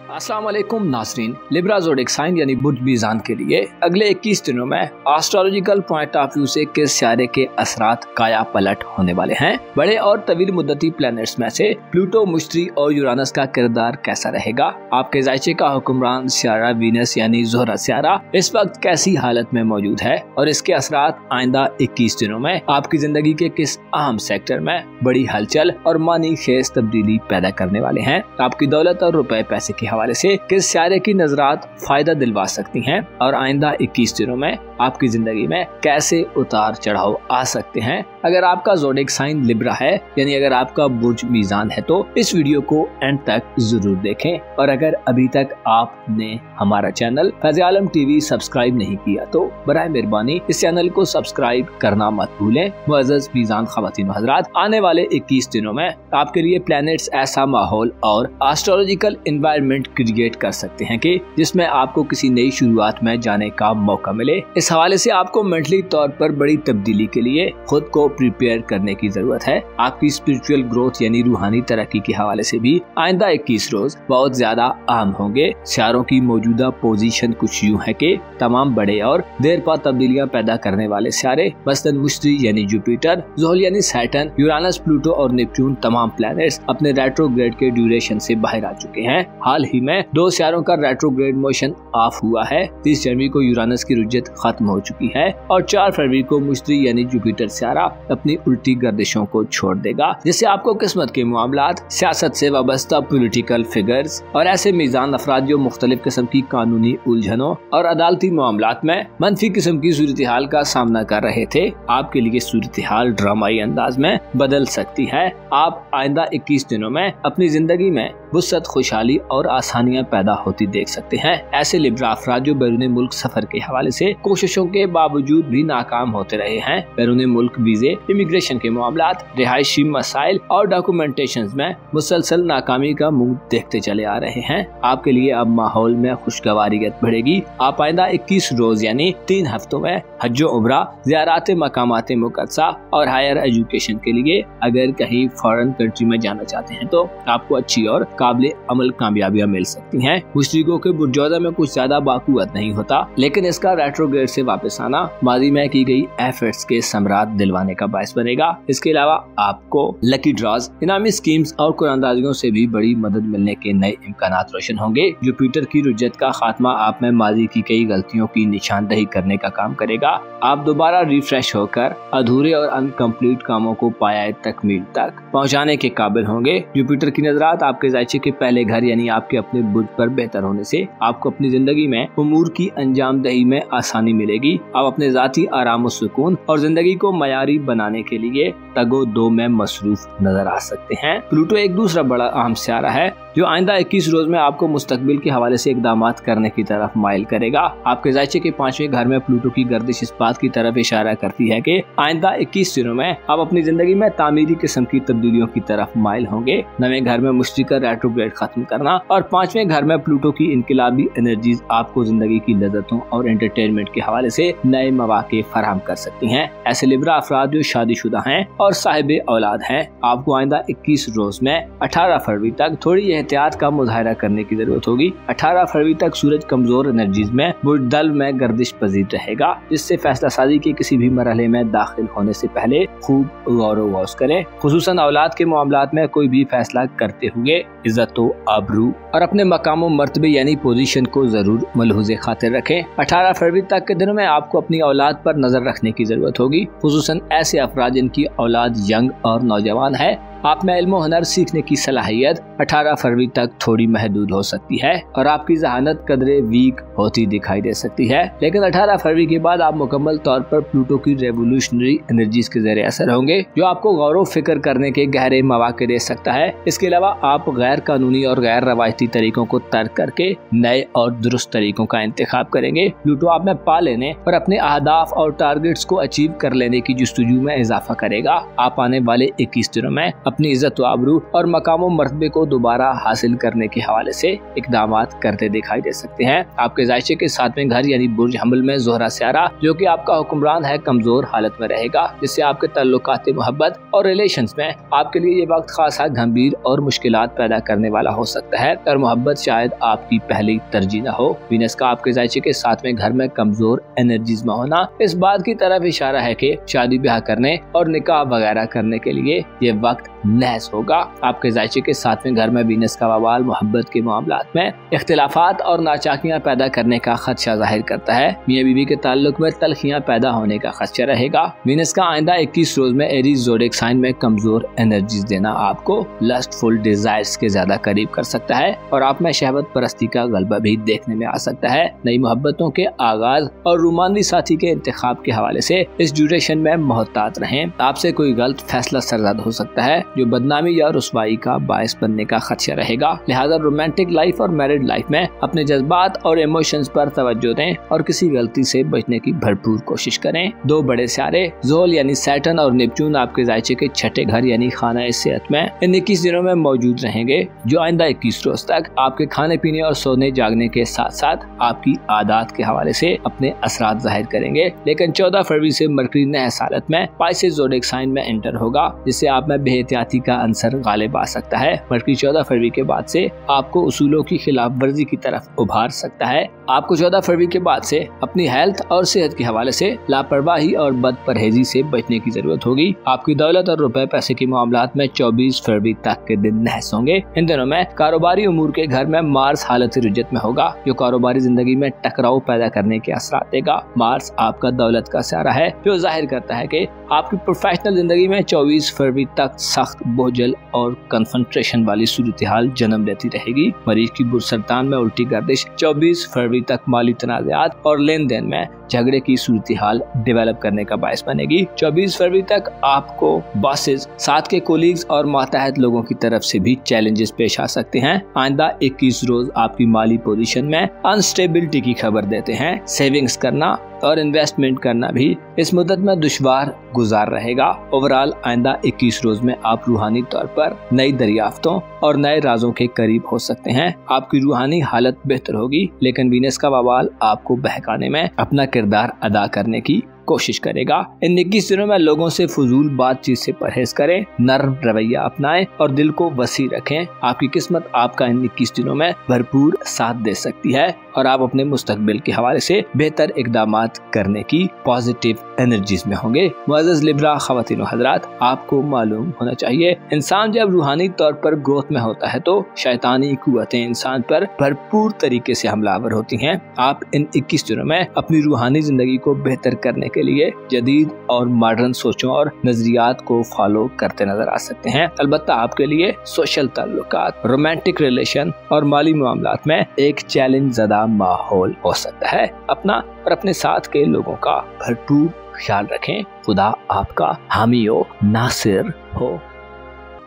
अस्सलाम वालेकुम नाज़रीन। लिब्रा ज़ोडिक साइन यानी बुर्ज मीज़ान के लिए अगले 21 दिनों में एस्ट्रोलॉजिकल पॉइंट ऑफ व्यू से किस सितारे के असरात काया पलट होने वाले हैं। बड़े और तवील मुद्दती प्लैनेट्स में से प्लूटो, मुश्तरी और यूरानस का किरदार कैसा रहेगा। आपके जायचे का हुक्मरान सियारा वीनस यानी ज़ोहरा सियारा इस वक्त कैसी हालत में मौजूद है और इसके असरात आइंदा 21 दिनों में आपकी जिंदगी के किस अहम सेक्टर में बड़ी हलचल और मानी खेज तब्दीली पैदा करने वाले हैं। आपकी दौलत और रुपए पैसे के हवाले से किस सियारे की नजरात फायदा दिलवा सकती हैं और आइंदा 21 दिनों में आपकी जिंदगी में कैसे उतार चढ़ाव आ सकते हैं। अगर आपका ज़ोडिक साइन लिब्रा है यानी अगर आपका बुर्ज मीज़ान है तो इस वीडियो को एंड तक जरूर देखें। और अगर अभी तक आपने हमारा चैनल फैज़ आलम टीवी सब्सक्राइब नहीं किया तो बराए मेहरबानी इस चैनल को सब्सक्राइब करना मत भूलें। मुअज़्ज़ज़ मीज़ान ख़वातीन व हज़रात, आने वाले 21 दिनों में आपके लिए प्लैनेट्स ऐसा माहौल और एस्ट्रोलॉजिकल एनवायरनमेंट क्रिएट कर सकते हैं कि जिसमें आपको किसी नई शुरुआत में जाने का मौका मिले। इस हवाले से आपको मेंटली तौर पर बड़ी तब्दीली के लिए खुद को प्रिपेयर करने की जरूरत है। आपकी स्पिरिचुअल ग्रोथ यानी रूहानी तरक्की के हवाले से भी आइंदा 21 रोज बहुत ज्यादा अहम होंगे। सितारों की मौजूदा पोजीशन कुछ यूं है कि तमाम बड़े और देर पा तब्दीलियां पैदा करने वाले सितारे मसलन मुश्तरी यानी जुपिटर, ज़ुहल यानी सैटर्न, यूरानस, प्लूटो और नेपच्यून तमाम प्लैनेट्स अपने रेट्रोग्रेड के ड्यूरेशन से बाहर आ चुके हैं। हाल ही में 2 सितारों का रेट्रोग्रेड मोशन ऑफ हुआ है। 30 जनवरी को यूरानस की रुज्जत खत्म हो चुकी है और 4 फरवरी को मुश्तरी यानी जुपिटर सितारा अपनी उल्टी गर्दिशों को छोड़ देगा, जिससे आपको किस्मत के मामलात, सियासत से वाबस्ता पॉलिटिकल फिगर्स और ऐसे मीज़ान अफराद जो मुख्तलिफ किस्म की कानूनी उलझनों और अदालती मामलात में मनफी किस्म की सूरत हाल का सामना कर रहे थे, आपके लिए सूरत हाल ड्रामाई अंदाज में बदल सकती है। आप आइंदा 21 दिनों में अपनी जिंदगी में वुसअत, खुशहाली और आसानियां पैदा होती देख सकते हैं। ऐसे लिब्रा अफराद जो बैरून मुल्क सफर के हवाले से कोशिशों के बावजूद भी नाकाम होते रहे हैं, बैरून मुल्क वीजे, इमिग्रेशन के मामलात, रिहायशी मसाइल और डॉक्यूमेंटेशन में मुसलसल नाकामी का मुंह देखते चले आ रहे हैं, आपके लिए अब माहौल में खुशगवारियत बढ़ेगी। आप आइंदा 21 रोज यानी 3 हफ्तों में हज उम्रा, ज़ियारत मकामात मुक़द्दसा और हायर एजुकेशन के लिए अगर कहीं फॉरेन कंट्री में जाना चाहते हैं तो आपको अच्छी और काबिल अमल कामयाबियां मिल सकती हैं। मुश्तरिकों के बुर्जोदा में कुछ ज्यादा बाकुवत नहीं होता, लेकिन इसका रेट्रोग्रेड से वापस आना माजी में की गई एफर्ट्स के समरात दिलवाने का बायस बनेगा। इसके अलावा आपको लकी ड्रॉज, इनामी स्कीम्स और कुरानदाजियों से भी बड़ी मदद मिलने के नए इम्कानात रोशन होंगे। जुपिटर की रुज्जत का खात्मा आप में माजी की कई गलतियों की निशानदही करने का काम करेगा। आप दोबारा रिफ्रेश होकर अधूरे और अनकम्प्लीट कामों को पाया तकमील तक पहुँचाने के काबिल होंगे। जुपिटर की नजरात आपके जायचे के पहले घर यानी आपके अपने बुर्ज पर बेहतर होने से आपको अपनी जिंदगी में उमूर की अंजाम दही में आसानी मिलेगी। आप अपने जाती आराम और सुकून और जिंदगी को मयारी बनाने के लिए तगो दो में मसरूफ नजर आ सकते हैं। प्लूटो एक दूसरा बड़ा अहम सितारा है जो आइंदा 21 रोज में आपको मुस्तकबिल के हवाले से इकदामात करने की तरफ माइल करेगा। आपके जायचे के 5वें घर में प्लूटो की गर्दिश इस बात की तरफ इशारा करती है कि आइंदा 21 दिनों में आप अपनी जिंदगी में तामीरी किस्म की तब्दीलियों की तरफ माइल होंगे। 9वें घर में मुश्तरी का रेट्रोग्रेड खत्म करना और 5वें घर में प्लूटो की इनकलाबी एनर्जीज आपको जिंदगी की लज़्ज़तों और एंटरटेनमेंट के हवाले से नए मौके फराहम कर सकती हैं। ऐसे लिब्रा अफराद जो शादीशुदा हैं और साहिबे औलाद हैं, आपको आइंदा 21 रोज में 18 फरवरी तक थोड़ी एहतियात का मुजाहरा करने की जरूरत होगी। 18 फरवरी तक सूरज कमजोर एनर्जीज में बुर्दल में गर्दिश पजीर रहेगा, जिससे फैसला साजी के किसी भी मरहले में दाखिल होने से पहले खूब गौर व गौस करें। खुसूसन औलाद के मामलात में कोई भी फैसला करते हुए इज्जत, आबरू और अपने मकाम मर्तबे यानी पोजीशन को जरूर मलहूज़े खातिर रखें। 18 फरवरी तक के दिनों में आपको अपनी औलाद पर नजर रखने की जरूरत होगी, खुसूसन ऐसे अफराद जिनकी औलाद यंग और नौजवान है। आप में इल्म हुनर सीखने की सलाहियत 18 फरवरी तक थोड़ी महदूद हो सकती है और आपकी जहानत कदरे वीक होती दिखाई दे सकती है, लेकिन 18 फरवरी के बाद आप मुकम्मल तौर पर प्लूटो की रेवोल्यूशनरी एनर्जीज के ज़रिए असर होंगे जो आपको गौर व फिक्र करने के गहरे मौके दे सकता है। इसके अलावा आप गैर कानूनी और गैर रवायती तरीकों को तर्क करके नए और दुरुस्त तरीकों का इंतखाब करेंगे। प्लूटो आप में पा लेने और अपने अहदाफ और टारगेट्स को अचीव कर लेने की जुस्तजू में इजाफा करेगा। आप आने वाले 21 दिनों में अपनी इज्जत व आबरू और मकाम मर्तबे को दोबारा हासिल करने के हवाले से इकदाम करते दिखाई दे सकते हैं। आपके जायचे के 7वें घर यानी बुर्ज हमल में ज़ोहरा सियारा जो कि आपका हुक्मरान है कमजोर हालत में रहेगा, जिससे आपके ताल्लुकात मोहब्बत और रिलेशंस में आपके लिए ये वक्त खासा गंभीर और मुश्किलात पैदा करने वाला हो सकता है और मोहब्बत शायद आपकी पहली तरजीह न हो। वीनस का आपके जायचे के 7वें घर में कमजोर एनर्जीज में होना इस बात की तरफ इशारा है कि शादी ब्याह करने और निकाह वगैरह करने के लिए ये वक्त नहस होगा। आपके जायचे के 7वें घर में वीनस का वबाल मोहब्बत के मामलात में इख्तिलाफात और नाचाकियां पैदा करने का खदशा जाहिर करता है। मियां बीवी के ताल्लुक में तलखियां पैदा होने का खदशा रहेगा। वीनस का आइंदा 21 रोज में एरीज ज़ोडिएक साइन में कमजोर एनर्जीज देना आपको लस्टफुल डिजायर्स के ज्यादा करीब कर सकता है और आप में शहवत परस्ती का गलबा भी देखने में आ सकता है। नई मोहब्बतों के आगाज और रोमानी साथी के इंतखाब के हवाले से इस ड्यूरेशन में मोहतात रहें। आपसे कोई गलत फैसला सरजद हो सकता है जो बदनामी या रुसवाई का बायस बनने का खदशा रहेगा। लिहाजा रोमांटिक लाइफ और मैरिड लाइफ में अपने जज्बात और इमोशंस पर तवज्जो दें और किसी गलती से बचने की भरपूर कोशिश करें। दो बड़े सितारे ज़ोहल यानी सैटर्न और नेपच्यून आपके जायचे के 6ठे घर यानी खाना सेहत में इन 21 दिनों में मौजूद रहेंगे, जो आइंदा 21 रोज तक आपके खाने पीने और सोने जागने के साथ साथ आपकी आदत के हवाले से अपने असरात जाहिर करेंगे। लेकिन 14 फरवरी से मरकरी नहस हालत में पाइसेस ज़ोडिएक साइन में एंटर होगा, जिससे आप में बेहतियाती का अंसर गालिब आ सकता है। मरकरी 14 फरवरी के बाद से आपको उसूलों की खिलाफ वर्जी की तरफ उभार सकता है। आपको 14 फरवरी के बाद से अपनी हेल्थ और सेहत के हवाले से लापरवाही और बद परहेजी से बचने की जरूरत होगी। आपकी दौलत और रुपए पैसे के मामलात में 24 फरवरी तक के दिन नहस होंगे। इन दिनों में कारोबारी उमूर के घर में मार्स हालत रुजत में होगा, जो कारोबारी जिंदगी में टकराव पैदा करने के असरात देगा। मार्स आपका दौलत का सितारा है, जो जाहिर करता है कि आपकी प्रोफेशनल जिंदगी में 24 फरवरी तक सख्त बोझल और कंसंट्रेशन वाली सूरत हाल जन्म लेती रहेगी। मरीज की बुरसरतान में उल्टी गर्दिश 24 फरवरी तक माली तनाज़ात और लेन देन में झगड़े की सूरत हाल डेवलप करने का बायस बनेगी। 24 फरवरी तक आपको बॉसेस, साथ के कोलीग्स और मातहत लोगों की तरफ से भी चैलेंजेस पेश आ सकते हैं। आइंदा 21 रोज आपकी माली पोजीशन में अनस्टेबिलिटी की खबर देते हैं। सेविंग्स करना और इन्वेस्टमेंट करना भी इस मुद्दत में दुश्वार गुजार रहेगा। ओवरऑल आइंदा 21 रोज में आप रूहानी तौर पर नई दरियाफ्तों और नए राजों के करीब हो सकते हैं। आपकी रूहानी हालत बेहतर होगी, लेकिन वीनस का वबाल आपको बहकाने में अपना किरदार अदा करने की कोशिश करेगा। इन 21 दिनों में लोगों से फजूल बातचीत से परहेज करें, नर्म रवैया अपनाएं और दिल को वसी रखें। आपकी किस्मत आपका इन 21 दिनों में भरपूर साथ दे सकती है और आप अपने मुस्तकबिल के हवाले से बेहतर इकदामात करने की पॉजिटिव एनर्जीज में होंगे। मुअज़्ज़ज़ लिब्रा ख़वातीन व हज़रात, आपको मालूम होना चाहिए इंसान जब रूहानी तौर पर ग्रोथ में होता है तो शैतानी कुव्वतें इंसान पर भरपूर तरीके से हमलावर होती हैं। आप इन 21 दिनों में अपनी रूहानी जिंदगी को बेहतर करने के लिए जदीद और मॉडर्न सोचों और नजरियात को फॉलो करते नजर आ सकते हैं। अलबत्ता आपके लिए सोशल ताल्लुकात, रोमांटिक रिलेशन और माली मामलात में एक चैलेंज ज़दा माहौल हो सकता है। अपना और अपने साथ के लोगों का भरपूर ख्याल रखें। खुदा आपका हामी हो, नासिर हो।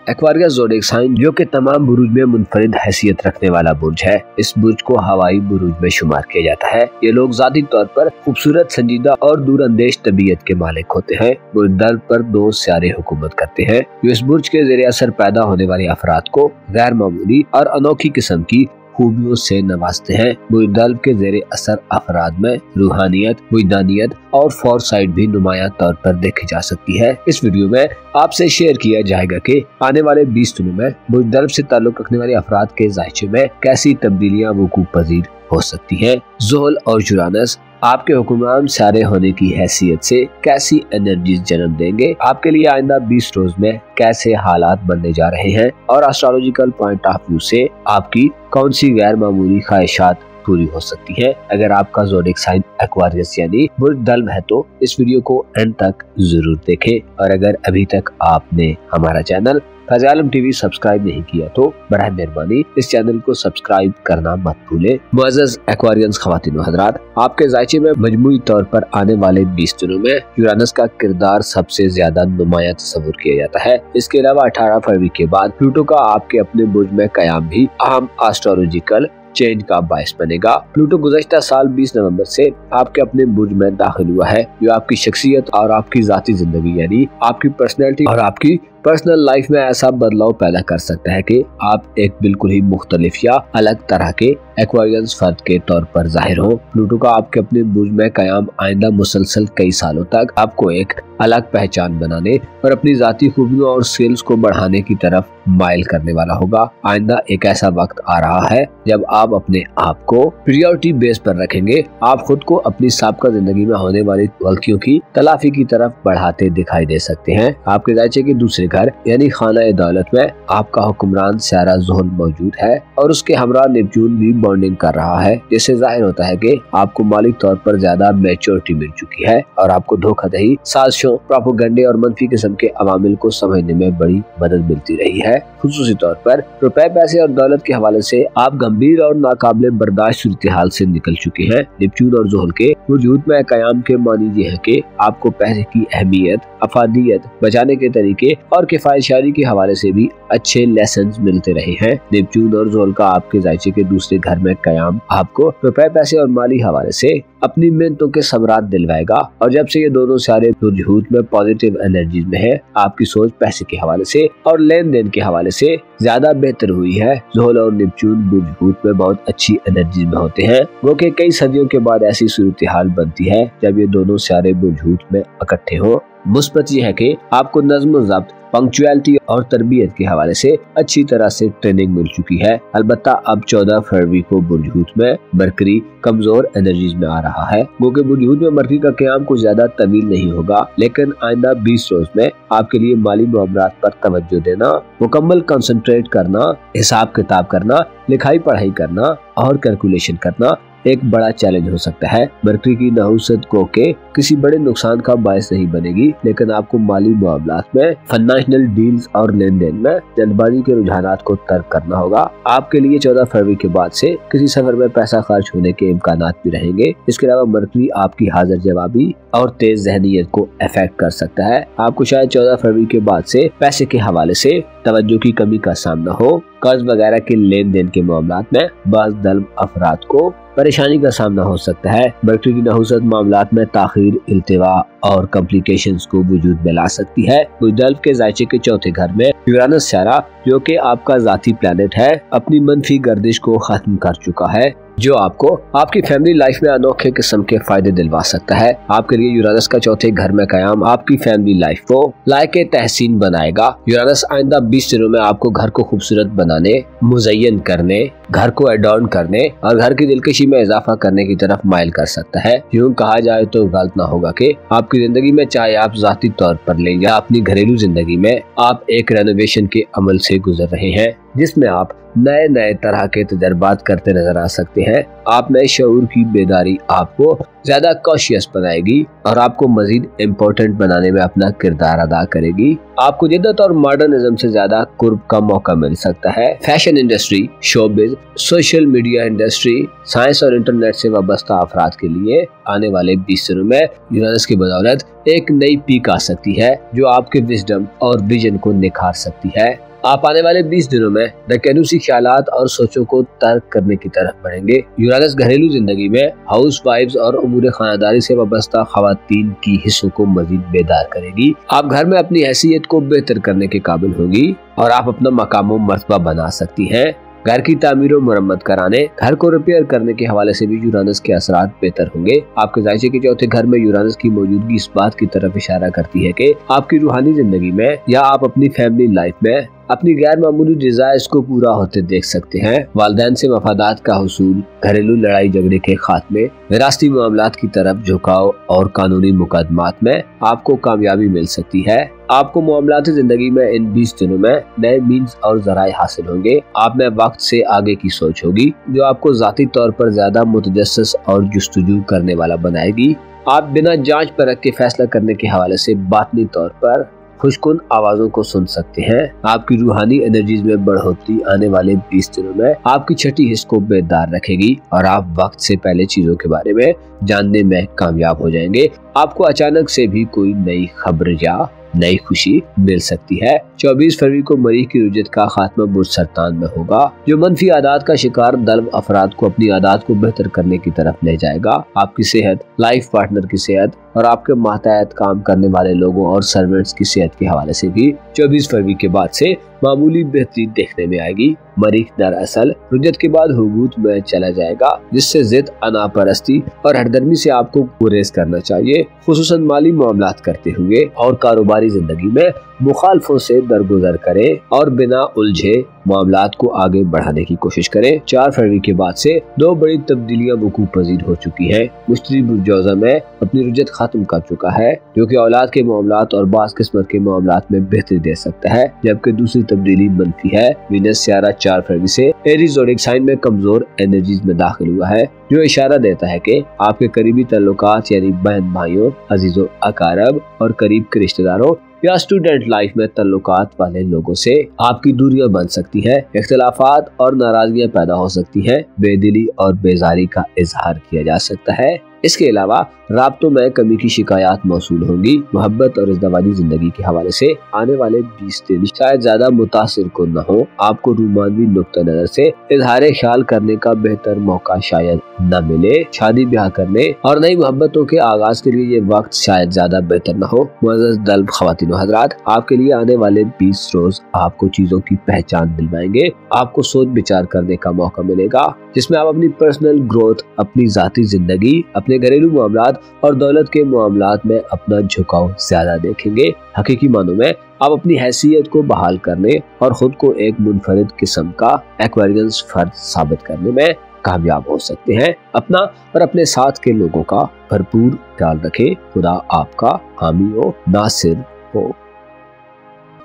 एक्वारियस ज़ोडिएक साइन जो कि तमाम बुरुज में मुनफरिद हैसियत रखने वाला बुर्ज है, इस बुर्ज को हवाई बुरुज में शुमार किया जाता है। ये लोग जाती तौर पर खूबसूरत, संजीदा और दूरअंदेश तबीयत के मालिक होते हैं। बुर्ज दर्द पर 2 सियारे हुकूमत करते हैं, जो इस बुर्ज के ज़रिए असर पैदा होने वाले अफराद को गैर मामूली और अनोखी किस्म की खूबियों से नवाजते हैं। बुर्ज दर्द के ज़ेरे असर अफराद में रूहानियत, विजदानियत और फोरसाइट भी नुमायां तौर पर देखी जा सकती है। इस वीडियो में आपसे शेयर किया जाएगा कि आने वाले 20 दिनों में बुर्ज दर्द से ताल्लुक रखने वाले अफराद के जायचे में कैसी तब्दीलियां वकूअ पजीर हो सकती हैं। ज़ोहल और यूरानस आपके हुक्मरान सितारे होने की हैसियत से कैसी एनर्जीज जन्म देंगे, आपके लिए आइंदा 20 रोज में कैसे हालात बनने जा रहे हैं और एस्ट्रोलॉजिकल पॉइंट ऑफ व्यू से आपकी कौन सी गैर मामूली ख्वाहिशात पूरी हो सकती है। अगर आपका ज़ोडिएक साइन एक्वारियस यानी बुर्ज दल्व है तो इस वीडियो को एंड तक जरूर देखें। और अगर अभी तक आपने हमारा चैनल फ़ैज़ आलम टीवी सब्सक्राइब नहीं किया तो बराए मेहरबानी इस चैनल को सब्सक्राइब करना मत भूलें। मुअज़्ज़ज़ एक्वारियंस ख़वातीन व हज़रात, आपके जायचे में मजमूई तौर पर आने वाले 20 दिनों में यूरानस का किरदार सबसे ज्यादा नुमायां तस्वुर किया जाता है। इसके अलावा 18 फरवरी के बाद प्लूटो का आपके अपने बुर्ज में कयाम भी अहम एस्ट्रोलॉजिकल चेंज का बायस बनेगा। प्लूटो गुज़श्ता साल 20 नवंबर से आपके अपने बुर्ज में दाखिल हुआ है, जो आपकी शख्सियत और आपकी जाती जिंदगी यानी आपकी पर्सनैलिटी और आपकी पर्सनल लाइफ में ऐसा बदलाव पैदा कर सकता है कि आप एक बिल्कुल ही मुख्तलिफ या अलग तरह के एक्वारियस फर्द के तौर पर जाहिर हो। प्लूटो का आपके अपने बुर्ज में कयाम आइंदा मुसलसल कई सालों तक आपको एक अलग पहचान बनाने और अपनी जाती खूबियों और स्किल्स को बढ़ाने की तरफ माइल करने वाला होगा। आइंदा एक ऐसा वक्त आ रहा है जब आप अपने आप को प्रायोरिटी बेस पर रखेंगे। आप खुद को अपनी साबिक़ा जिंदगी में होने वाली गलतियों की तलाफी की तरफ बढ़ाते दिखाई दे सकते हैं। आपके ज़ायचे के दूसरे घर यानी खाना दौलत में आपका हुक्मरान सारा ज़ुहल मौजूद है और उसके हमरा नेपच्यून भी बॉन्डिंग कर रहा है, जिससे जाहिर होता है कि आपको माली तौर पर ज्यादा मैच्योरिटी मिल चुकी है और आपको धोखाधड़ी, साजिशों, प्रोपेगेंडे और मंफी किस्म के अवामिल को समझने में बड़ी मदद मिलती रही है। खुसूसी तौर पर रुपए, पैसे और दौलत के हवाले से आप गंभीर और नाकाबिले बर्दाश्त सूरत-ए-हाल से निकल चुके हैं। नेपच्यून और ज़ुहल के वजूद में कयाम के मानी ये है कि आपको पैसे की अहमियत, अफादियत, बचाने के तरीके और किफायतशारी के हवाले से भी अच्छे लेसन मिलते रहे हैं। नेपच्यून और ज़ुहल का आपके ज़ायचे के दूसरे घर में कयाम आपको रुपए, पैसे और माली हवाले से अपनी मेहनतों के सबरात दिलवाएगा और जब से ये दोनों सारे वजूद में पॉजिटिव एनर्जी में है, आपकी सोच पैसे के हवाले से और लेन देन के हवाले से ज्यादा बेहतर हुई है। ज़ुहल और नेपच्यून वजूद में बहुत अच्छी एनर्जी में होते हैं, वो कि कई सदियों के बाद ऐसी सूरत-ए-हाल बनती है जब ये दोनों सारे वजूद में इकट्ठे हो। मुस्बत यह है कि आपको नज़्म, ज़ब्त, पंक्चुअलिटी और तरबियत के हवाले से अच्छी तरह से ट्रेनिंग मिल चुकी है। अलबत्ता अब 14 फरवरी को वजूद में मरकरी कमजोर एनर्जीज में आ रहा है, क्योंकि वजूद में मरकरी का क़याम कुछ ज्यादा तवील नहीं होगा, लेकिन आइंदा 20 रोज में आपके लिए माली मामलात पर तवज्जो देना, मुकम्मल कंसंट्रेट करना, हिसाब किताब करना, लिखाई पढ़ाई करना और कैलकुलेशन करना एक बड़ा चैलेंज हो सकता है। मरकरी की नहुसत को के किसी बड़े नुकसान का बायस नहीं बनेगी, लेकिन आपको माली मामलात में, फाइनेंशियल डील्स और लेन देन में जल्दबाजी के रुझानात को तर्क करना होगा। आपके लिए 14 फरवरी के बाद से किसी सफर में पैसा खर्च होने के इम्कानात भी रहेंगे। इसके अलावा मरकरी आपकी हाजिर जवाबी और तेज जहनीत को अफेक्ट कर सकता है। आपको शायद 14 फरवरी के बाद से पैसे के हवाले से तवज्जो की कमी का सामना हो। कर्ज वगैरह के लेन देन के मामलात में बाज़ दल्म अफराद को परेशानी का सामना हो सकता है। मरकरी की नहुसत मामलात में ताखीर, इल्तिवा और कॉम्प्लिकेशंस को वजूद में ला सकती है। बुज़दल्फ के ज़ायचे के चौथे घर में यूरानस सारा, जो कि आपका जाती प्लैनेट है, अपनी मनफी गर्दिश को खत्म कर चुका है, जो आपको आपकी फैमिली लाइफ में अनोखे किस्म के फायदे दिलवा सकता है। आपके लिए यूरानस का चौथे घर में कयाम आपकी फैमिली लाइफ को लायके तहसीन बनाएगा। यूरानस आइंदा 20 दिनों में आपको घर को खूबसूरत बनाने, मुज़य्यन करने, घर को एडॉर्न करने और घर की दिलकशी में इजाफा करने की तरफ माइल कर सकता है। यूं कहा जाए तो गलत ना होगा कि आपकी जिंदगी में, चाहे आप जाती तौर पर ले या अपनी घरेलू जिंदगी में, आप एक रेनोवेशन के अमल से गुजर रहे हैं, जिसमें आप नए नए तरह के तजर्बात करते नजर आ सकते हैं। आप में शऊर की बेदारी आपको ज्यादा कॉशियस बनाएगी और आपको मजीद इम्पोर्टेंट बनाने में अपना किरदार अदा करेगी। आपको जिद्दत और मॉडर्निज्म से ज्यादा कुर्ब का मौका मिल सकता है। Fashion industry, showbiz, social media industry, science और इंटरनेट से वाबस्ता अफराद के लिए आने वाले 20 दिनों में यूरानस की बदौलत एक नई पीक आ सकती है, जो आपके विजडम और विजन को निखार सकती है। आप आने वाले 20 दिनों में दकेनूसी ख्यालात और सोचों को तर्क करने की तरफ बढ़ेंगे। यूरानस घरेलू जिंदगी में हाउस वाइफ्स और उमूर खानदारी से वाबस्ता खवातीन की हिस्सों को मजीद बेदार करेगी। आप घर में अपनी हैसियत को बेहतर करने के काबिल होंगी और आप अपना मकाम व मर्तबा बना सकती हैं। घर की तामीर और मरम्मत कराने, घर को रिपेयर करने के हवाले से भी यूरानस के असरात बेहतर होंगे। आपके ज़ायचे के चौथे घर में यूरानस की मौजूदगी इस बात की तरफ इशारा करती है कि आपकी रूहानी जिंदगी में या आप अपनी फैमिली लाइफ में अपनी गैर मामूली डिजायर्स को पूरा होते देख सकते हैं। वालिदैन से मफादात का हुसूल, घरेलू लड़ाई झगड़े के खात्मे, विरासती मामलात की तरफ झुकाव और कानूनी मुकदमात में आपको कामयाबी मिल सकती है। आपको मामलाती जिंदगी में इन 20 दिनों में नए मीन्स और जराए हासिल होंगे। आप में वक्त से आगे की सोच होगी, जो आपको जाती तौर पर ज्यादा मुतजस्सिस और जुस्तजू करने वाला बनाएगी। आप बिना जांच परख के फैसला करने के हवाले से बातनी तौर पर खुशकुन आवाजों को सुन सकते हैं। आपकी रूहानी एनर्जीज में बढ़ोतरी आने वाले 20 दिनों में आपकी छठी हिस्स को बेदार रखेगी और आप वक्त से पहले चीजों के बारे में जानने में कामयाब हो जाएंगे। आपको अचानक से भी कोई नई खबर या नई खुशी मिल सकती है। 24 फरवरी को मरीख की रुजत का खात्मा बुर्ज सरतान में होगा, जो मनफी आदात का शिकार दल्ब अफराद को अपनी आदात को बेहतर करने की तरफ ले जाएगा। आपकी सेहत, लाइफ पार्टनर की सेहत और आपके मातहत काम करने वाले लोगों और सर्वेंट्स की सेहत के हवाले से भी 24 फरवरी के बाद से मामूली बेहतरी देखने में आएगी। मरीख दरअसल रुजत के बाद हुबूत में चला जाएगा, जिससे जिद, अनापरस्ती और हरदर्मी से आपको गुरेज करना चाहिए। खुसूसन माली मामलात करते हुए और कारोबारी जिंदगी में मुखालफों से दरगुजर करें और बिना उलझे मामलात को आगे बढ़ाने की कोशिश करें। 4 फरवरी के बाद से 2 बड़ी तब्दीलियां वकूअ पजीर हो चुकी हैं। मुश्तरी बुर्जौज़ा में अपनी रुजत खत्म कर चुका है, जो कि औलाद के मामलात और बास किस्मत के मामलात में बेहतरी दे सकता है, जबकि दूसरी तब्दीली मनफी है। वीनस सियारा 4 फरवरी से एरीज ज़ोडिएक साइन में कमजोर एनर्जीज में दाखिल हुआ है, जो इशारा देता है कि आपके करीबी ताल्लुकात यानी बहन भाइयों, अजीजों, अकारब और करीब के रिश्तेदारों या स्टूडेंट लाइफ में ताल्लुकात वाले लोगों से आपकी दूरियां बन सकती है। इख्तिलाफात और नाराजगियां पैदा हो सकती है। बेदिली और बेजारी का इजहार किया जा सकता है। इसके अलावा राब्तों में कमी की शिकायत मौसूल होंगी। मोहब्बत और इज़्दवाजी जिंदगी के हवाले से आने वाले 20 दिन शायद ज्यादा मुतासिर को न हो। आपको रूमानवी नुक्ता नजर से इजहार ख्याल करने का बेहतर मौका शायद न मिले। शादी ब्याह करने और नई मोहब्बतों के आगाज के लिए ये वक्त शायद ज्यादा बेहतर न हो। मुअज़्ज़ज़ दल्ब ख़वातीन व हज़रात, आपके लिए आने वाले 20 रोज आपको चीजों की पहचान दिलवाएंगे। आपको सोच विचार करने का मौका मिलेगा, जिसमें आप अपनी पर्सनल ग्रोथ, अपनी जाती जिंदगी, अपने घरेलू मामलात और दौलत के मामलात में अपना झुकाव ज्यादा देखेंगे। हकीकी मानों में आप अपनी हैसियत को बहाल करने और खुद को एक मुनफरिद किस्म का एक्वेरियंस फर्द साबित करने में कामयाब हो सकते हैं। अपना और अपने साथ के लोगों का भरपूर ख्याल रखें। खुदा आपका हामी हो, नासिर हो।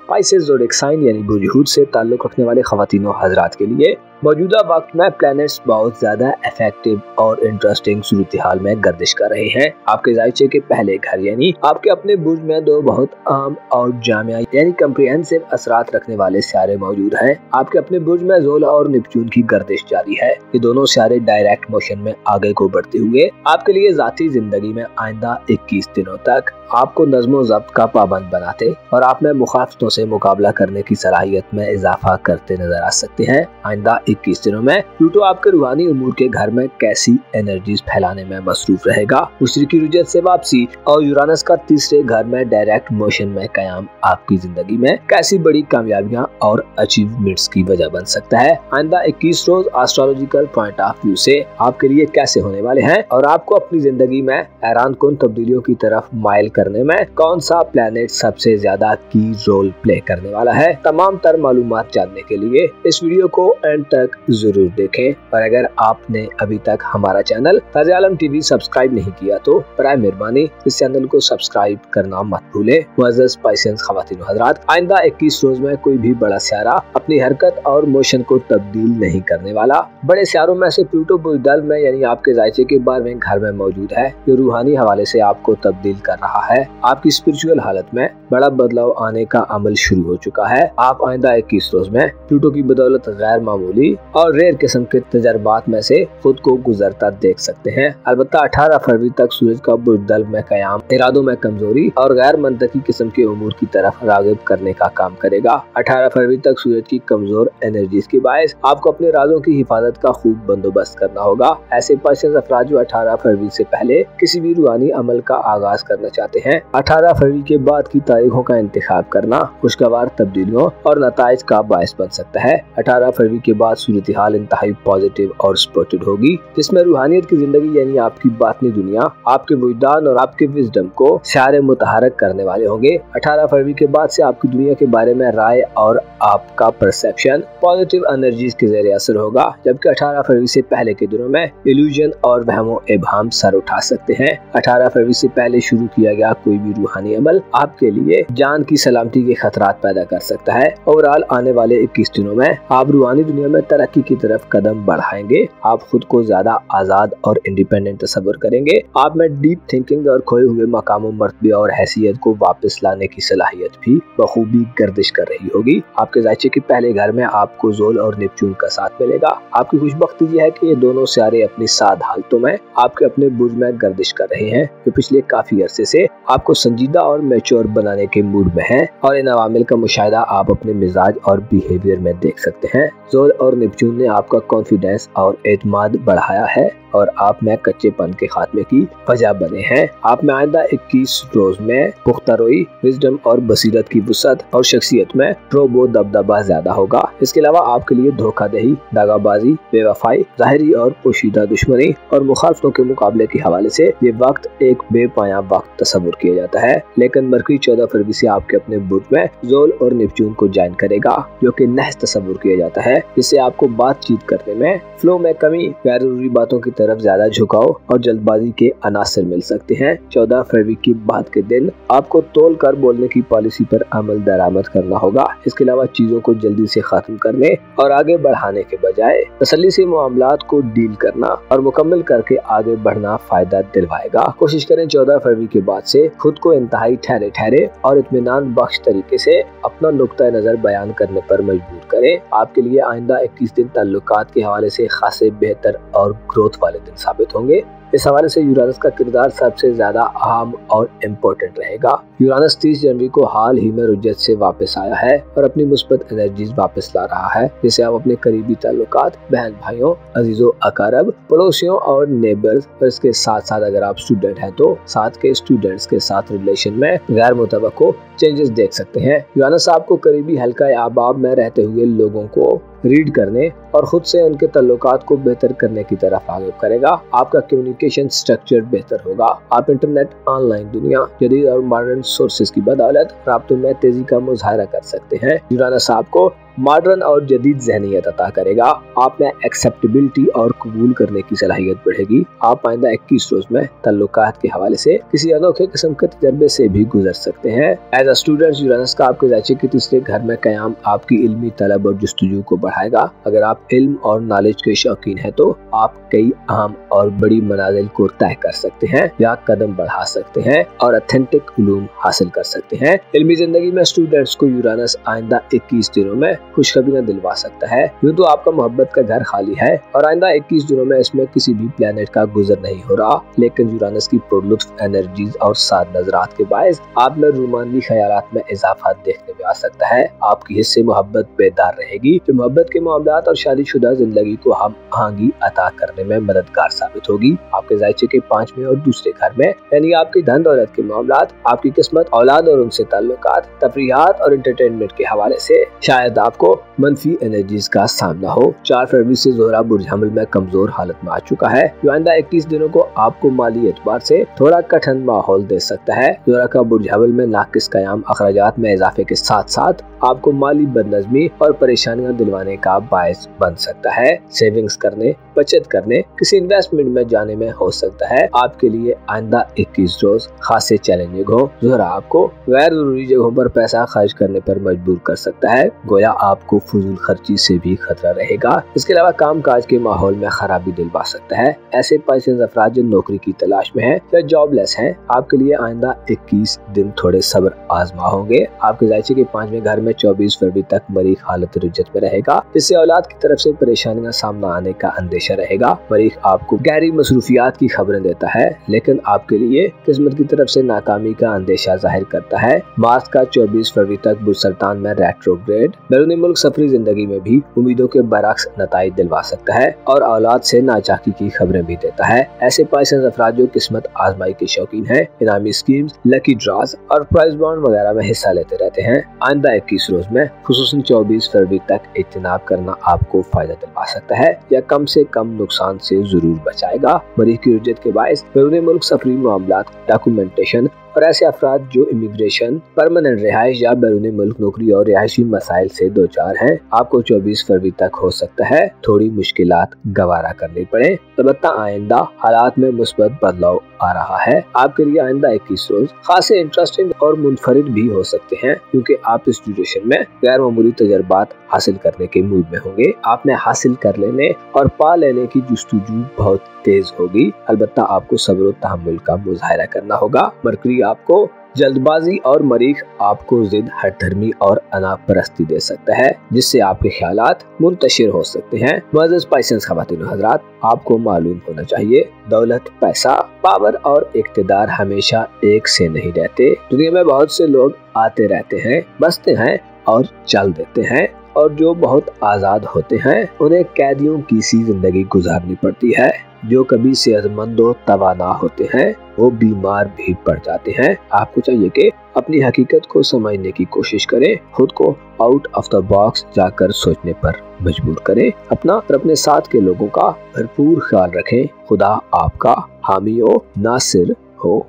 पाइसेस ज़ोडिएक साइन यानी बुर्ज हूद से ताल्लुक़ रखने वाले ख़वातीन व हज़रात के लिए मौजूदा वक्त में प्लैनेट्स बहुत ज्यादा इफेक्टिव और इंटरेस्टिंग सूरत हाल में गर्दिश कर रहे हैं। आपके जायचे के पहले घर यानी आपके अपने बुर्ज में 2 बहुत आम और जामिया यानी कम्प्रिहेंसिव असरात रखने वाले सियारे मौजूद हैं। आपके अपने बुर्ज में ज़ोला और नेपच्यून की गर्दिश जारी है। ये दोनों सियारे डायरेक्ट मोशन में आगे को बढ़ते हुए आपके लिए जाती जिंदगी में आइंदा 21 दिनों तक आपको नज़्म व ज़ब्त का पाबंद बनाते और आप में मुखालफतों से मुकाबला करने की सलाहियत में इजाफा करते नजर आ सकते हैं। आइंदा 21 दिनों में प्लूटो आपके रूहानी उमूर के घर में कैसी एनर्जीज फैलाने में मसरूफ रहेगा। मुश्तरी की रुजत से वापसी और यूरानस का तीसरे घर में डायरेक्ट मोशन में कयाम आपकी जिंदगी में कैसी बड़ी कामयाबियां और अचीवमेंट्स की वजह बन सकता है। आइंदा 21 रोज एस्ट्रोलॉजिकल पॉइंट ऑफ व्यू से आपके लिए कैसे होने वाले हैं और आपको अपनी जिंदगी में हैरान कुन तब्दीलियों की तरफ माइल करने में कौन सा प्लैनेट सबसे ज्यादा की रोल प्ले करने वाला है। तमाम तर मालूमात जानने के लिए इस वीडियो को एंड तक जरूर देखें। और अगर आपने अभी तक हमारा चैनल ताज़े आलम टीवी सब्सक्राइब नहीं किया तो बराए मेहरबानी इस चैनल को सब्सक्राइब करना मत भूलें। मुअज़्ज़ज़ पाइसेस ख़वातीन व हज़रात, आइंदा 21 रोज में कोई भी बड़ा सियारा अपनी हरकत और मोशन को तब्दील नहीं करने वाला। बड़े सियारों में से प्लूटो बुर्ज दल्ब में यानी आपके जायचे के 12वें घर में मौजूद है, जो रूहानी हवाले से आपको तब्दील कर रहा है। आपकी स्पिरिचुअल हालत में बड़ा बदलाव आने का अमल शुरू हो चुका है। आप आइंदा 21 रोज में प्लूटो की बदौलत गैर मामूली और रेयर किस्म के तजर्बात में से खुद को गुजरता देख सकते हैं। अलबत्ता 18 फरवरी तक सूरज का बुर्ज दल्ब में कयाम इरादों में कमजोरी और गैर मंतकी किस्म के उमूर की तरफ रागिब करने का काम करेगा। 18 फरवरी तक सूरज की कमजोर एनर्जीज की बायस आपको अपने राजों की हिफाजत का खूब बंदोबस्त करना होगा। ऐसे पर्सन अफराद जो 18 फरवरी से पहले किसी भी रूहानी अमल का आगाज करना चाहते हैं, 18 फरवरी के बाद की तारीखों का इंतखाब करना खुशगवार तब्दीलियों और नताइज का बायस बन सकता है। 18 फरवरी के बाद सूरत हाल इंतहाई पॉजिटिव और स्पोर्टेड होगी, जिसमें रूहानियत की जिंदगी यानी आपकी बातनी दुनिया आपके वुजदान और आपके विजडम को सारे मुतहरक करने वाले होंगे। 18 फरवरी के बाद से आपकी दुनिया के बारे में राय और आपका परसेप्शन पॉजिटिव एनर्जीज के जरिए असर होगा, जबकि 18 फरवरी से पहले के दिनों में इल्यूजन और वहमो इबहाम सर उठा सकते हैं। 18 फरवरी से पहले शुरू किया गया कोई भी रूहानी अमल आपके लिए जान की सलामती के खतरात पैदा कर सकता है। ओवरऑल आने वाले 21 दिनों में आप रूहानी दुनिया में तरक्की की तरफ कदम बढ़ाएंगे। आप खुद को ज्यादा आजाद और इंडिपेंडेंट तस्वर करेंगे। आप में डीप थिंकिंग और खोए हुए मकाम मर्तबे और हैसियत को वापस लाने की सलाहियत भी बखूबी गर्दिश कर रही होगी। आपके जायचे के पहले घर में आपको ज़ोल और नेपच्यून का साथ मिलेगा। आपकी खुशबख्ती ये है कि ये दोनों सितारे अपनी सात हालतों में आपके अपने बुर्ज में गर्दिश कर रहे हैं, जो पिछले काफी अरसे से आपको संजीदा और मैच्योर बनाने के मूड में है, और इन अवामिल का मुशाहिदा आप अपने मिजाज और बिहेवियर में देख सकते हैं। ज़ोल और नेपच्यून ने आपका कॉन्फिडेंस और एतमाद बढ़ाया है और आप में कच्चेपन के खात्मे की वजह बने हैं। आप में आइंदा 21 रोज में पुख्तारोई, विजडम और बसीरत की वुसअत और शख्सियत में रोबो दबदबा ज्यादा होगा। इसके अलावा आपके लिए धोखादही, दगाबाजी, बेवफाई, ज़ाहिरी और पोशीदा दुश्मनी और मुखालफतों के मुकाबले के हवाले से ये वक्त एक बेपाया वक्त तस्वुर किया जाता है। लेकिन मरकरी 14 फरवरी से आपके अपने बुर्ज में ज़ोल और नेपच्यून को ज्वाइन करेगा, जो कि नहस तस्वुर किया जाता है, जिससे आपको बातचीत करने में फ्लो में कमी, गैर जरूरी बातों की तरफ ज्यादा झुकाव और जल्दबाजी के अनासर मिल सकते हैं। 14 फरवरी की बाद के दिन आपको तोल कर बोलने की पॉलिसी पर अमल दरामद करना होगा। इसके अलावा चीजों को जल्दी से खत्म करने और आगे बढ़ाने के बजाय तसल्ली से मामलात को डील करना और मुकम्मल करके आगे बढ़ना फायदा दिलवाएगा। कोशिश करें 14 फरवरी के बाद से खुद को इंतहाई ठहरे ठहरे और इत्मीनान बख्श तरीके से अपना नुक्ता नजर बयान करने पर मजबूर करें। आपके लिए आइंदा 21 दिन ताल्लुकात के हवाले से खासे बेहतर और ग्रोथ वाले दिन साबित होंगे। इस हवाले से यूरानस का किरदार सबसे ज्यादा अहम और इम्पोर्टेंट रहेगा। यूरानस 30 जनवरी को हाल ही में रुज्जत से वापस आया है और अपनी मुस्बत एनर्जीज वापस ला रहा है, जिसे आप अपने करीबी ताल्लुकात, बहन भाइयों, अजीजों अकारब, पड़ोसियों और नेबर्स, और इसके साथ साथ अगर आप स्टूडेंट हैं तो साथ के स्टूडेंट्स के साथ रिलेशन में गैर मुतवक्को चेंजेस देख सकते हैं। यूरानस आपको करीबी हल्का आबाब में रहते हुए लोगों को रीड करने और खुद से उनके ताल्लुकात को बेहतर करने की तरफ आगे करेगा। आपका कम्युनिकेशन स्ट्रक्चर बेहतर होगा। आप इंटरनेट, ऑनलाइन दुनिया, जदीद और मॉडर्न सोर्सेज की बदौलत राब्तों में तेजी का मुजाहरा कर सकते हैं। यूरानस आपको मॉडर्न और जदीद ज़हनियत अता करेगा। आप में एक्सेप्टेबिलिटी और कबूल करने की सलाहियत बढ़ेगी। आप आइंदा 21 रोज में ताल्लुकात के हवाले से किसी अनोखे किस्म के तजर्बे से भी गुजर सकते हैं। एज अ स्टूडेंट, यूरानस का आपके जायचे के तीसरे घर में कयाम आपकी इल्मी तलब और जुस्तजू को बढ़ाएगा। अगर आप इल्म और नॉलेज के शौकीन हैं तो आप कई अहम और बड़ी मनाजिल को तय कर सकते हैं या कदम बढ़ा सकते हैं और ऑथेंटिक उलूम हासिल कर सकते हैं। इल्मी जिंदगी में स्टूडेंट्स को यूरानस आइंदा 21 दिनों में खुशखबरी दिलवा सकता है। यूं तो आपका मोहब्बत का घर खाली है और आइंदा 21 दिनों में इसमें किसी भी प्लेनेट का गुजर नहीं हो रहा, लेकिन यूरानस की पुरलुत्फ एनर्जीज और साद नजरात के बायस आप में रूमानी ख्यालात में इजाफा देखने में आ सकता है। आपकी हिस्से मोहब्बत बेदार रहेगी, जो मोहब्बत के मामलात और शादीशुदा जिंदगी को हम आहंगी अता करने में मददगार साबित होगी। आपके जायचे के 5वें और दूसरे घर में, यानी आपकी धन दौलत के मामलात, आपकी किस्मत, औलाद और उनसे ताल्लुकात, तफरीहात और एंटरटेनमेंट के हवाले से शायद आपको मनफी एनर्जीज का सामना हो। 4 फरवरी से ज़ोहरा बुर्ज हमल में कमजोर हालत में आ चुका है, जो आइंदा 21 दिनों को आपको माली एतबार से थोड़ा कठिन माहौल दे सकता है। ज़ोहरा का बुर्ज हमल में नाकिस कयाम अखराजात में इजाफे के साथ साथ आपको माली बदनज़मी और परेशानियां दिलवाने का बायस बन सकता है। सेविंग्स करने, बचत करने, किसी इन्वेस्टमेंट में जाने में हो सकता है आपके लिए आइंदा 21 रोज खासे चैलेंजिंग हो। ज़ोहरा आपको गैर जरूरी जगहों पर पैसा खर्च करने पर मजबूर कर सकता है, गोया आपको फजूल खर्ची से भी खतरा रहेगा। इसके अलावा काम काज के माहौल में खराबी दिलवा सकता है। ऐसे पर्सन अफराद जो नौकरी की तलाश में है या जॉबलेस हैं, आपके लिए आइंदा 21 दिन थोड़े सब्र आजमा होंगे। आपके जायचे के 5वें घर में 24 फरवरी तक मरीख हालत रुज्जत में रहेगा, जिससे औलाद की तरफ से परेशानियां सामना आने का अंदेशा रहेगा। मरीख आपको गहरी मसरूफियात की खबरें देता है, लेकिन आपके लिए किस्मत की तरफ से नाकामी का अंदेशा जाहिर करता है। मार्च का 24 फरवरी तक बुर्ज सुल्तान में रेट्रोग्रेड बैरूनी मुल्क सफरी जिंदगी में भी उम्मीदों के बरक्स नताइज दिलवा सकता है और औलाद से नाचाकी की खबरें भी देता है। ऐसे पर्सन अफराद जो किस्मत आजमाई के शौकीन है, इनामी स्कीम्स, लकी ड्रॉज और प्राइज बॉन्ड वगैरह में हिस्सा लेते रहते हैं, आइंदा 21 रोज में खुसूसन 24 फरवरी तक इज्तिनाब करना आपको फायदा दिलवा सकता है या कम से कम नुकसान से जरूर बचाएगा। मरीख की रुज्जत के बायस बैरूनी मुल्क सफरी मामलात, डॉक्यूमेंटेशन और ऐसे अफराद जो इमिग्रेशन, परमानेंट रिहाइश या बैरून मुल्क नौकरी और रिहायशी मसाइल से दो चार हैं, आपको 24 फरवरी तक हो सकता है थोड़ी मुश्किलात गवारा करनी पड़े। अलबत्ता आइंदा हालात में मुस्बत बदलाव आ रहा है। आपके लिए आइंदा 21 रोज खासे इंटरेस्टिंग और मुनफरिद भी हो सकते हैं, क्योंकि आप इस ड्यूरेशन में गैर मामूली तजर्बात हासिल करने के मूड में होंगे। आप में हासिल कर लेने और पा लेने की जुस्तजू बहुत तेज होगी। अलबत्ता आपको सब्र और तहम्मुल का मुजाहिरा करना होगा। मरकरी आपको जल्दबाजी और मरीख आपको जिद, हठधर्मी और अनाप परस्ती दे सकता है, जिससे आपके ख्यालात मुंतशिर हो सकते हैं। मुअज़्ज़ज़ पाइसेंस ख़वातीन और हज़रात, आपको मालूम होना चाहिए दौलत, पैसा, पावर और इक़्तिदार हमेशा एक से नहीं रहते। दुनिया में बहुत से लोग आते रहते हैं, बसते हैं और चल देते हैं, और जो बहुत आज़ाद होते हैं उन्हें कैदियों की सी जिंदगी गुजारनी पड़ती है। जो कभी सेहतमंद और तवाना होते हैं वो बीमार भी पड़ जाते हैं। आपको चाहिए कि अपनी हकीकत को समझने की कोशिश करें, खुद को आउट ऑफ द बॉक्स जाकर सोचने पर मजबूर करें। अपना और अपने साथ के लोगों का भरपूर ख्याल रखें। खुदा आपका हामी और नासिर हो।